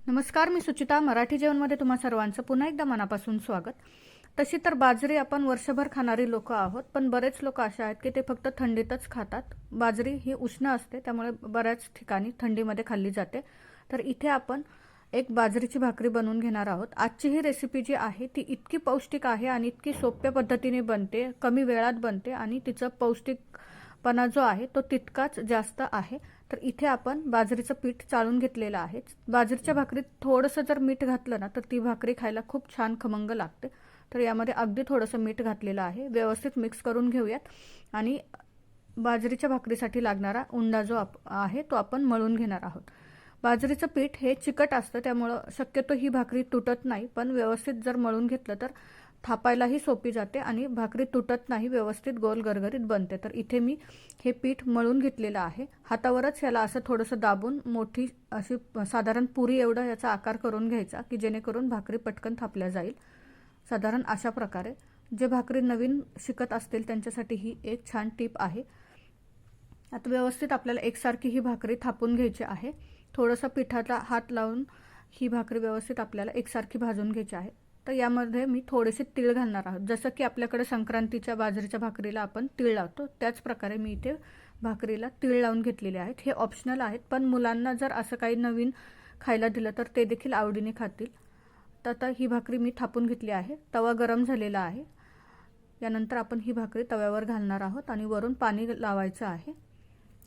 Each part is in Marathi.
नमस्कार, मी सुचिता. मराठी जेवणमध्ये तुम्हा सर्वांचं पुन्हा एकदा मनापासून स्वागत. तशी तर बाजरी आपण वर्षभर खाणारी लोक आहोत, पण बरेच लोक असे आहेत की ते फक्त थंडीतच खातात. बाजरी ही उष्ण असते, त्यामुळे बऱ्याच ठिकाणी थंडीमध्ये खाल्ली जाते. तर इथे आपण एक बाजरीची भाकरी बनवून घेणार आहोत. आजची ही रेसिपी जी आहे ती इतकी पौष्टिक आहे आणि इतकी सोप्या पद्धतीने बनते, कमी वेळात बनते आणि तिचं पौष्टिकपणा जो आहे तो तितकाच जास्त आहे. तर इथे आपण बाजरीचं पीठ चाळून घेतलेलं आहे. बाजरीच्या भाकरीत थोडंसं जर मीठ घातलं ना तर ती भाकरी खायला खूप छान खमंग लागते. तर यामध्ये अगदी थोडंसं मीठ घातलेलं आहे. व्यवस्थित मिक्स करून घेऊयात आणि बाजरीच्या भाकरीसाठी लागणारा उंडा जो आहे तो आपण मळून घेणार आहोत. बाजरीचं पीठ हे चिकट असतं, त्यामुळं शक्यतो ही भाकरी तुटत नाही, पण व्यवस्थित जर मळून घेतलं तर थापायलाही सोपी जाते आणि भाकरी तुटत नाही, व्यवस्थित गोल गरगरीत बनते. तर इथे मी हे पीठ मळून घेतलेलं आहे. हातावरच याला असं थोडंसं दाबून मोठी अशी साधारण पुरी एवढा याचा आकार करून घ्यायचा की जेणेकरून भाकरी पटकन थापल्या जाईल. साधारण अशा प्रकारे. जे भाकरी नवीन शिकत असतील त्यांच्यासाठी ही एक छान टिप आहे. आता व्यवस्थित आपल्याला एकसारखी ही भाकरी थापून घ्यायची आहे. थोडासा पिठाला हात लावून ही भाकरी व्यवस्थित आपल्याला एकसारखी भाजून घ्यायची आहे. तर यामध्ये मी थोडेसे तीळ घालणार आहोत. जसं की आपल्याकडे संक्रांतीच्या बाजरीच्या भाकरीला आपण तीळ लावतो, त्याच प्रकारे मी इथे भाकरीला तीळ लावून घेतलेले आहेत. हे ऑप्शनल आहेत, पण मुलांना जर असं काही नवीन खायला दिलं तर ते देखील आवडीने खातील. तर आता ही भाकरी मी थापून घेतली आहे. तवा गरम झालेला आहे. यानंतर आपण ही भाकरी तव्यावर घालणार आहोत आणि वरून पाणी लावायचं आहे.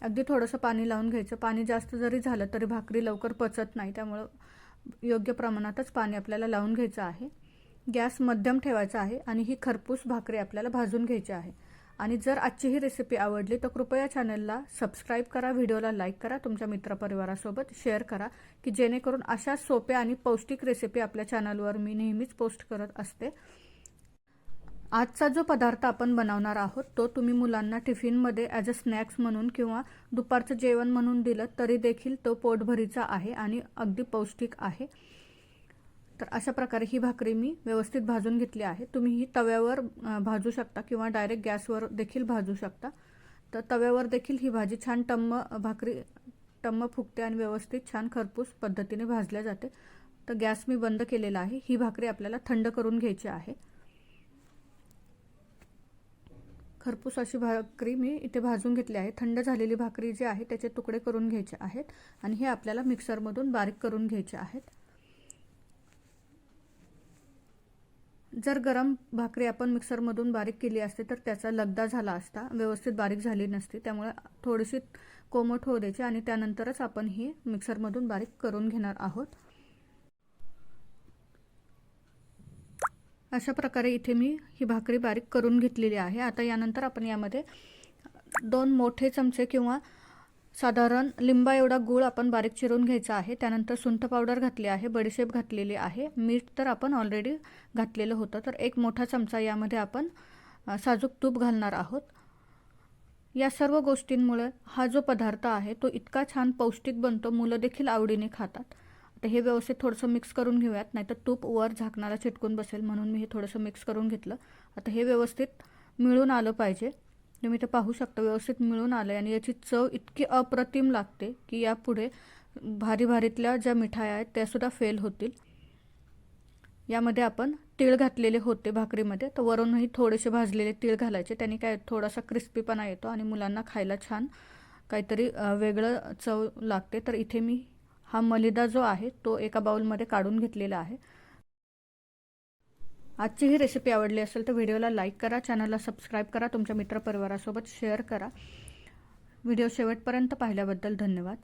अगदी थोडंसं पाणी लावून घ्यायचं. पाणी जास्त जरी झालं तरी भाकरी लवकर पचत नाही, त्यामुळं योग्य प्रमाणातच पाणी आपल्याला लावून घ्यायचं आहे. गॅस मध्यम ठेवायचा आहे आणि ही खरपूस भाकरी आपल्याला भाजून घ्यायची आहे. आणि जर आजची ही रेसिपी आवडली तर कृपया चॅनलला सबस्क्राईब करा, व्हिडिओला लाईक करा, तुमच्या मित्रपरिवारासोबत शेअर करा की जेणेकरून अशा सोप्या आणि पौष्टिक रेसिपी आपल्या चॅनलवर मी नेहमीच पोस्ट करत असते. आजचा जो पदार्थ आपण बनवणार आहोत तो तुम्ही मुलांना टिफिनमध्ये ॲज अ स्नॅक्स म्हणून किंवा दुपारचं जेवण म्हणून दिलं तरी देखील तो पोटभरीचा आहे आणि अगदी पौष्टिक आहे. तर अशा प्रकारे ही भाकरी मी व्यवस्थित भाजून घेतली आहे. तुम्ही ही तव्यावर भाजू शकता किंवा डायरेक्ट गॅसवर देखील भाजू शकता. तर तव्यावर देखील ही भाजी छान भाकरी टम्म फुगते आणि व्यवस्थित छान खरपूस पद्धतीने भाजल्या जाते. तर गॅस मी बंद केलेला आहे. ही भाकरी आपल्याला थंड करून घ्यायची आहे. खरपूस अशी भाकरी मी इथे भाजून घेतली आहे. थंड झालेली भाकरी जी आहे त्याचे तुकडे करून घ्यायचे आहेत आणि हे आपल्याला मिक्सरमधून बारीक करून घ्यायचे आहेत. जर गरम भाकरी आपण मिक्सरमधून बारीक केली असते तर त्याचा लगदा झाला असता, व्यवस्थित बारीक झाली नसती. त्यामुळे थोडीशी कोमट होऊ द्यायची आणि त्यानंतरच आपण ही मिक्सरमधून बारीक करून घेणार आहोत. अशा प्रकारे इथे मी ही भाकरी बारीक करून घेतलेली आहे. आता यानंतर आपण यामध्ये 2 मोठे चमचे किंवा साधारण लिंबा एवढा गूळ आपण बारीक चिरून घ्यायचा आहे. त्यानंतर सुंठ पावडर घातली आहे, बडीशेप घातलेली आहे, मीठ तर आपण ऑलरेडी घातलेलं होतं. तर 1 मोठा चमचा यामध्ये आपण साजूक तूप घालणार आहोत. या सर्व गोष्टींमुळे हा जो पदार्थ आहे तो इतका छान पौष्टिक बनतो, मुलं देखील आवडीने खातात. आता हे व्यवस्थित थोडंसं मिक्स करून घेऊयात, नाहीतर तूप वर झाकणाला चिटकून बसेल, म्हणून मी हे थोडंसं मिक्स करून घेतलं. आता हे व्यवस्थित मिळून आलं पाहिजे. तुम्ही ते पाहू शकता, व्यवस्थित मिळून आलं आणि याची चव इतकी अप्रतिम लागते की यापुढे भारी भारीतल्या ज्या मिठाया आहेत त्यासुद्धा फेल होतील. यामध्ये आपण तीळ घातलेले होते भाकरीमध्ये, तर वरूनही थोडेसे भाजलेले तीळ घालायचे. त्याने काय थोडासा क्रिस्पीपणा येतो आणि मुलांना खायला छान काहीतरी वेगळं चव लागते. तर इथे मी हा मलिदा जो आहे तो एका बाउलमध्ये काढून घेतलेला आहे. आजची ही रेसिपी आवडली असेल तर व्हिडिओला लाईक करा, चॅनलला सबस्क्राईब करा, तुमच्या मित्रपरिवारासोबत शेअर करा. व्हिडिओ शेवटपर्यंत पाहिल्याबद्दल धन्यवाद.